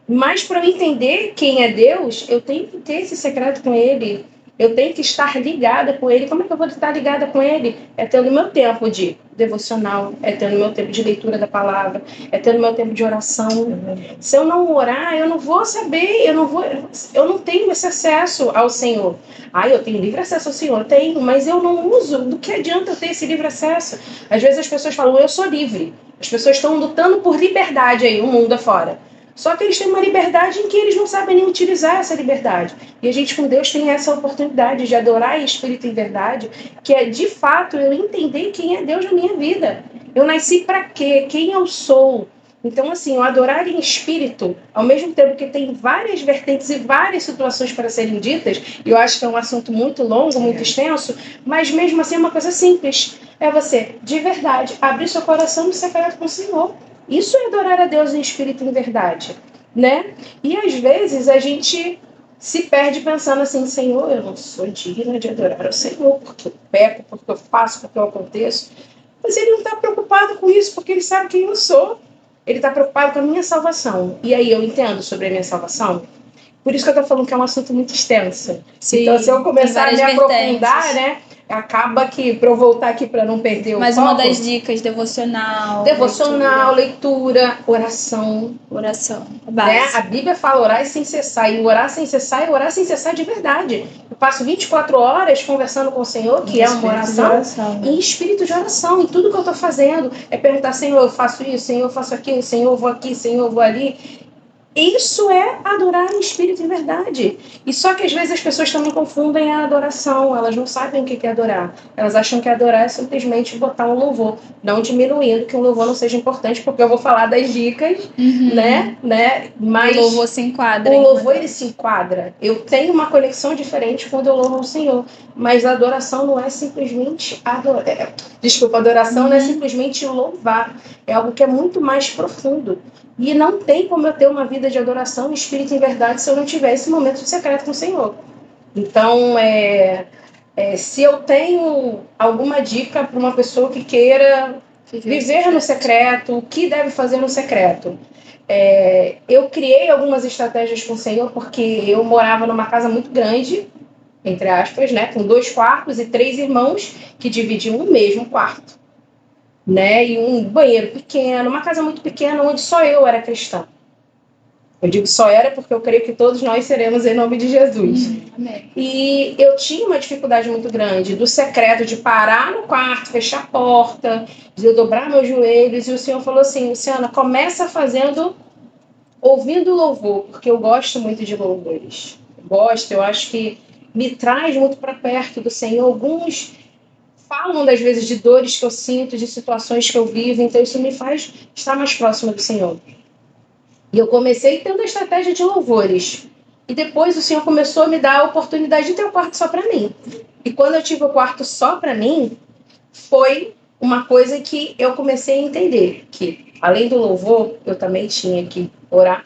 Mas para eu entender quem é Deus, eu tenho que ter esse secreto com Ele. Eu tenho que estar ligada com Ele. Como é que eu vou estar ligada com Ele? É tendo meu tempo de devocional, é tendo meu tempo de leitura da palavra, é tendo meu tempo de oração. Se eu não orar, eu não vou saber, eu não tenho esse acesso ao Senhor. Eu tenho livre acesso ao Senhor, tenho, mas eu não uso. Do que adianta eu ter esse livre acesso? Às vezes as pessoas falam, eu sou livre. As pessoas estão lutando por liberdade aí, o mundo afora. Só que eles têm uma liberdade em que eles não sabem nem utilizar essa liberdade. E a gente com Deus tem essa oportunidade de adorar em espírito e em verdade, que é de fato eu entender quem é Deus na minha vida. Eu nasci para quê? Quem eu sou? Então, assim, o adorar em espírito, ao mesmo tempo que tem várias vertentes e várias situações para serem ditas, e eu acho que é um assunto muito longo, muito extenso, mas mesmo assim é uma coisa simples. É você, de verdade, abrir seu coração no secreto com o Senhor. Isso é adorar a Deus em espírito e em verdade, né? E às vezes a gente se perde pensando assim, Senhor, eu não sou digna de adorar ao Senhor, porque eu peco, porque eu faço, porque eu aconteço. Mas ele não está preocupado com isso, porque ele sabe quem eu sou. Ele está preocupado com a minha salvação. E aí eu entendo sobre a minha salvação. Por isso que eu estou falando que é um assunto muito extenso. Sim, então, se eu começar a me aprofundar, vertentes, né? Acaba que, para eu voltar aqui para não perder o Mas foco... uma das dicas, devocional, leitura, oração. Oração, Né? A Bíblia fala orar sem cessar. E orar sem cessar é orar sem cessar de verdade. Eu passo 24 horas conversando com o Senhor, que é uma oração, em espírito de oração. Em tudo que eu estou fazendo. É perguntar, Senhor, eu faço isso, Senhor, eu faço aquilo, Senhor, eu vou aqui, Senhor, eu vou ali. Isso é adorar em espírito e verdade. E só que às vezes as pessoas também confundem a adoração. Elas não sabem o que é adorar. Elas acham que adorar é simplesmente botar um louvor. Não diminuindo que um louvor não seja importante, porque eu vou falar das dicas, né? Mas o louvor se enquadra. O louvor, ele se enquadra. Eu tenho uma conexão diferente quando eu louvo ao Senhor. Mas a adoração não é simplesmente adorar. Desculpa, a adoração não é simplesmente louvar. É algo que é muito mais profundo. E não tem como eu ter uma vida de adoração em espírito e em verdade se eu não tiver esse momento de secreto com o Senhor. Então, se eu tenho alguma dica para uma pessoa que queira viver no secreto, o que deve fazer no secreto? Eu criei algumas estratégias com o Senhor porque eu morava numa casa muito grande, entre aspas, né, com 2 quartos e 3 irmãos que dividiam o mesmo quarto. Né? E um banheiro pequeno, uma casa muito pequena onde só eu era cristã. Eu digo só era porque eu creio que todos nós seremos em nome de Jesus. Amém. E eu tinha uma dificuldade muito grande do secreto de parar no quarto, fechar a porta, de eu dobrar meus joelhos. E o Senhor falou assim, Luciana, começa ouvindo louvor, porque eu gosto muito de louvores. Eu acho que me traz muito para perto do Senhor. Alguns falam, das vezes, de dores que eu sinto, de situações que eu vivo, então isso me faz estar mais próxima do Senhor. E eu comecei tendo a estratégia de louvores. E depois o Senhor começou a me dar a oportunidade de ter um quarto só para mim. E quando eu tive o quarto só para mim, foi uma coisa que eu comecei a entender, que além do louvor, eu também tinha que orar.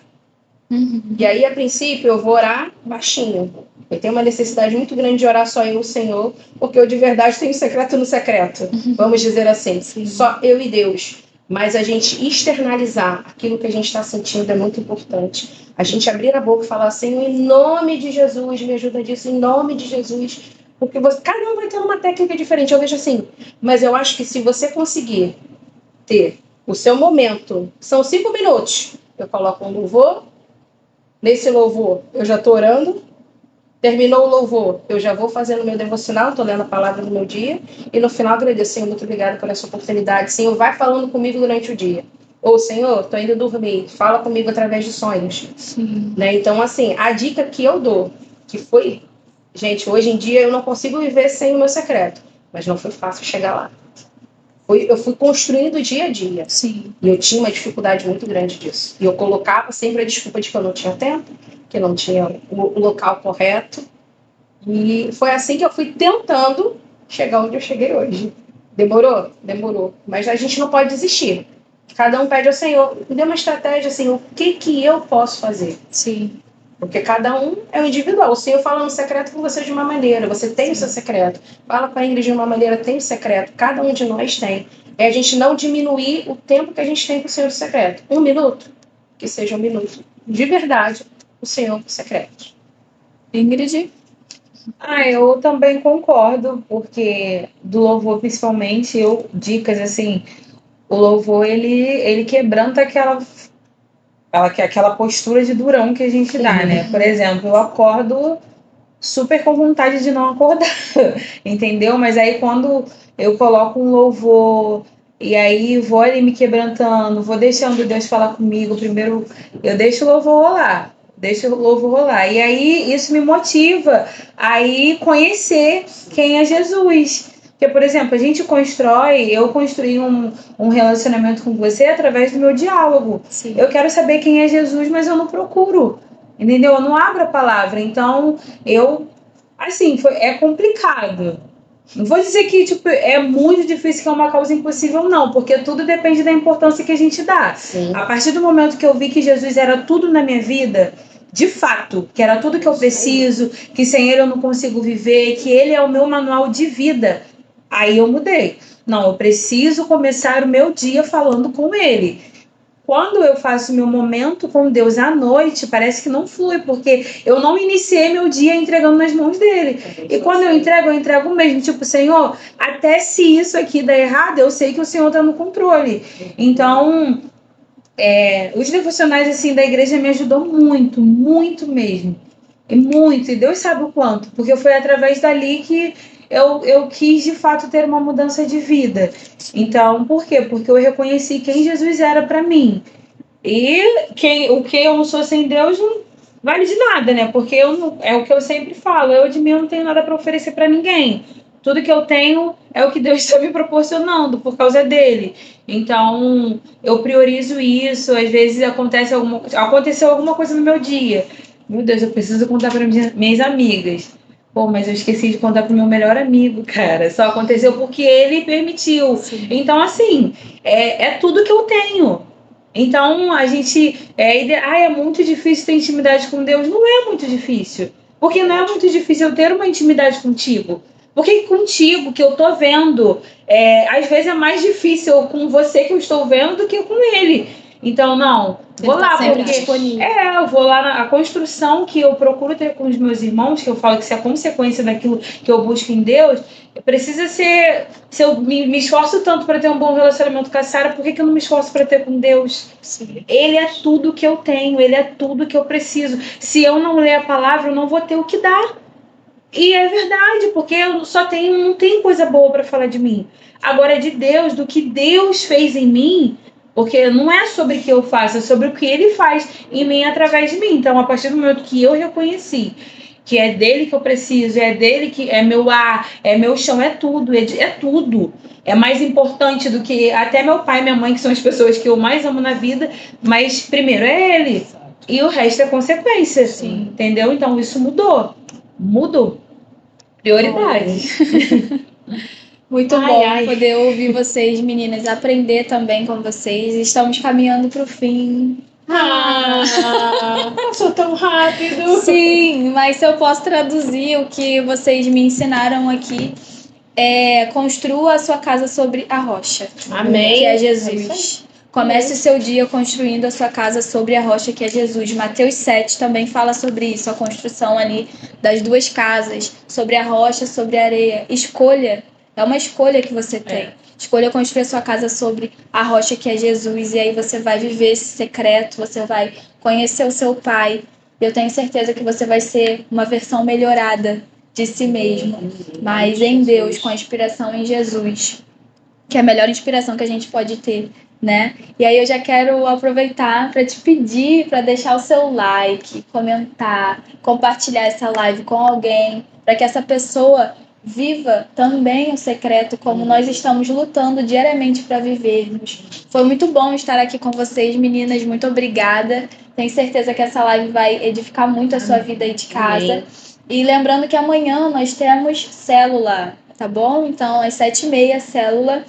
E aí, a princípio, eu vou orar baixinho. Eu tenho uma necessidade muito grande de orar só eu e o Senhor, porque eu de verdade tenho secreto no secreto. Vamos dizer assim. Sim. Só eu e Deus. Mas a gente externalizar aquilo que a gente está sentindo é muito importante. A gente abrir a boca e falar, Senhor, em nome de Jesus, me ajuda disso, em nome de Jesus. Porque cada um vai ter uma técnica diferente, eu vejo assim. Mas eu acho que se você conseguir ter o seu momento, são 5 minutos. Eu coloco um louvor. Nesse louvor, eu já estou orando. Terminou o louvor, eu já vou fazendo meu devocional, estou lendo a palavra no meu dia. E no final, agradeço, Senhor, muito obrigada por essa oportunidade. Senhor, vai falando comigo durante o dia. Ou, Senhor, estou indo dormir, fala comigo através de sonhos. Sim. Né? Então, assim, a dica que eu dou, que foi... Gente, hoje em dia eu não consigo viver sem o meu secreto. Mas não foi fácil chegar lá. Eu fui construindo dia a dia. Sim. E eu tinha uma dificuldade muito grande disso. E eu colocava sempre a desculpa de que eu não tinha tempo, que eu não tinha o local correto. E foi assim que eu fui tentando chegar onde eu cheguei hoje. Demorou? Demorou. Mas a gente não pode desistir. Cada um pede ao Senhor, me dê uma estratégia, assim, o que eu posso fazer? Sim. Porque cada um é um individual. O Senhor fala no secreto com você de uma maneira, você tem o seu secreto. Fala com a Ingrid de uma maneira, tem o secreto. Cada um de nós tem. É a gente não diminuir o tempo que a gente tem com o Senhor do secreto. 1 minuto, que seja 1 minuto. De verdade, o Senhor do secreto. Ingrid? Eu também concordo, porque do louvor, principalmente, dicas assim, o louvor, ele quebranta aquela postura de durão que a gente dá, né? Por exemplo, eu acordo super com vontade de não acordar, entendeu? Mas aí quando eu coloco um louvor e aí vou ali me quebrantando, vou deixando Deus falar comigo, primeiro eu deixo o louvor rolar. E aí isso me motiva a ir conhecer quem é Jesus. Porque, por exemplo, eu construí um relacionamento com você através do meu diálogo. Sim. Eu quero saber quem é Jesus, mas eu não procuro. Entendeu? Eu não abro a palavra. Então, é complicado. Não vou dizer que é muito difícil, que é uma causa impossível, não, porque tudo depende da importância que a gente dá. Sim. A partir do momento que eu vi que Jesus era tudo na minha vida, de fato, que era tudo que eu preciso, que sem ele eu não consigo viver, que ele é o meu manual de vida, aí eu mudei. Não, eu preciso começar o meu dia falando com ele. Quando eu faço meu momento com Deus à noite, parece que não flui, porque eu não iniciei meu dia entregando nas mãos dele. E quando eu entrego mesmo, tipo, Senhor, até se isso aqui der errado, eu sei que o Senhor está no controle. Então, os devocionais assim da igreja me ajudou muito, muito mesmo. E muito, e Deus sabe o quanto, porque foi através dali que eu quis de fato ter uma mudança de vida. Então, por quê? Porque eu reconheci quem Jesus era para mim. E o que eu não sou sem Deus não vale de nada, né? Porque é o que eu sempre falo, eu de mim eu não tenho nada para oferecer para ninguém. Tudo que eu tenho é o que Deus está me proporcionando por causa dele. Então, eu priorizo isso. Às vezes aconteceu alguma coisa no meu dia. Meu Deus, eu preciso contar para minhas amigas. Pô, mas eu esqueci de contar pro meu melhor amigo, cara. Só aconteceu porque ele permitiu. Sim. Então, assim, é tudo que eu tenho. Então, a gente... é muito difícil ter intimidade com Deus. Não é muito difícil. Porque não é muito difícil eu ter uma intimidade contigo. Porque contigo, que eu tô vendo, às vezes é mais difícil com você que eu estou vendo do que com ele. Então, não, vou Ele lá, tá sempre porque disponível. eu vou lá na construção que eu procuro ter com os meus irmãos, que eu falo que isso é consequência daquilo que eu busco em Deus. Precisa ser, se eu me esforço tanto para ter um bom relacionamento com a Sara, por que eu não me esforço para ter com Deus? Sim. Ele é tudo que eu tenho, ele é tudo que eu preciso. Se eu não ler a palavra, eu não vou ter o que dar. E é verdade, porque eu não tenho coisa boa para falar de mim. Agora, de Deus, do que Deus fez em mim, porque não é sobre o que eu faço, é sobre o que ele faz em mim através de mim. Então, a partir do momento que eu reconheci que é dele que eu preciso, é dele que é meu ar, é meu chão, é tudo, é tudo. É mais importante do que até meu pai e minha mãe, que são as pessoas que eu mais amo na vida, mas primeiro é ele. E o resto é consequência. Sim. Entendeu? Então isso mudou. Prioridades. Muito bom poder ouvir vocês, meninas, aprender também com vocês. Estamos caminhando para o fim. Passou tão rápido. Sim, mas se eu posso traduzir o que vocês me ensinaram aqui, construa a sua casa sobre a rocha. Amém. Que é Jesus. Comece o seu dia construindo a sua casa sobre a rocha, que é Jesus. Mateus 7 também fala sobre isso, a construção ali das duas casas, sobre a rocha, sobre a areia. Escolha, é uma escolha que você tem. Escolha construir a sua casa sobre a rocha, que é Jesus, e aí você vai viver esse secreto, você vai conhecer o seu Pai. Eu tenho certeza que você vai ser uma versão melhorada de si mesmo, mas em Deus, com a inspiração em Jesus, que é a melhor inspiração que a gente pode ter, né? E aí eu já quero aproveitar para te pedir para deixar o seu like, comentar, compartilhar essa live com alguém, para que essa pessoa viva também o secreto como nós estamos lutando diariamente para vivermos. Foi muito bom estar aqui com vocês, meninas, muito obrigada. Tenho certeza que essa live vai edificar muito a sua vida aí de casa. Amém. E lembrando que amanhã nós temos célula, tá bom? Então, às 7h30, célula.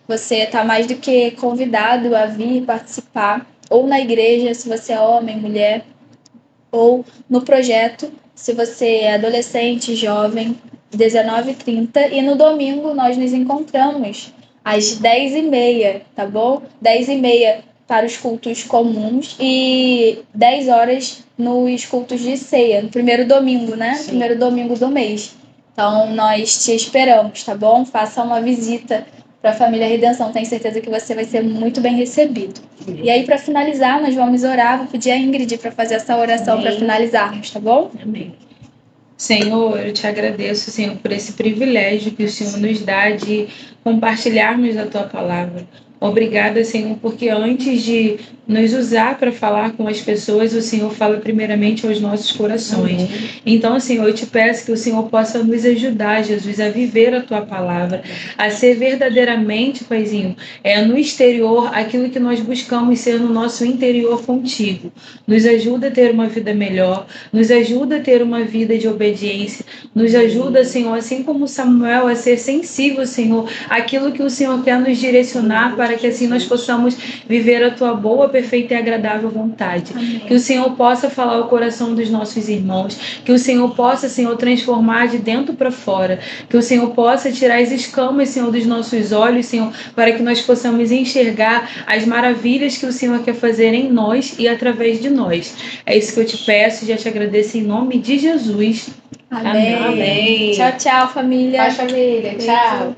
Você está mais do que convidado a vir participar, ou na igreja, se você é homem, mulher, ou no projeto, se você é adolescente, jovem, 19h30. E no domingo nós nos encontramos às 10h30, tá bom? 10h30 para os cultos comuns e 10 horas nos cultos de ceia, no primeiro domingo, né? Sim. Primeiro domingo do mês. Então, nós te esperamos, tá bom? Faça uma visita para a Família Redenção. Tenho certeza que você vai ser muito bem recebido. E aí, para finalizar, nós vamos orar. Vou pedir a Ingrid para fazer essa oração para finalizarmos, tá bom? Amém. Senhor, eu te agradeço, Senhor, por esse privilégio que o Senhor nos dá de compartilharmos a tua palavra. Obrigada, Senhor, porque antes de nos usar para falar com as pessoas, o Senhor fala primeiramente aos nossos corações. Amém. Então, Senhor, eu te peço que o Senhor possa nos ajudar, Jesus, a viver a tua palavra, a ser verdadeiramente, Paizinho, no exterior aquilo que nós buscamos ser no nosso interior contigo. Nos ajuda a ter uma vida melhor, nos ajuda a ter uma vida de obediência, nos ajuda, Senhor, assim como Samuel, a ser sensível, Senhor, àquilo que o Senhor quer nos direcionar para que assim nós possamos viver a tua boa, perfeita e agradável vontade. Amém. Que o Senhor possa falar o coração dos nossos irmãos, que o Senhor possa, Senhor, transformar de dentro para fora, que o Senhor possa tirar as escamas, Senhor, dos nossos olhos, Senhor, para que nós possamos enxergar as maravilhas que o Senhor quer fazer em nós e através de nós. É isso que eu te peço e já te agradeço em nome de Jesus. Amém. Amém. Tchau, tchau, família. Paz, família. Tchau.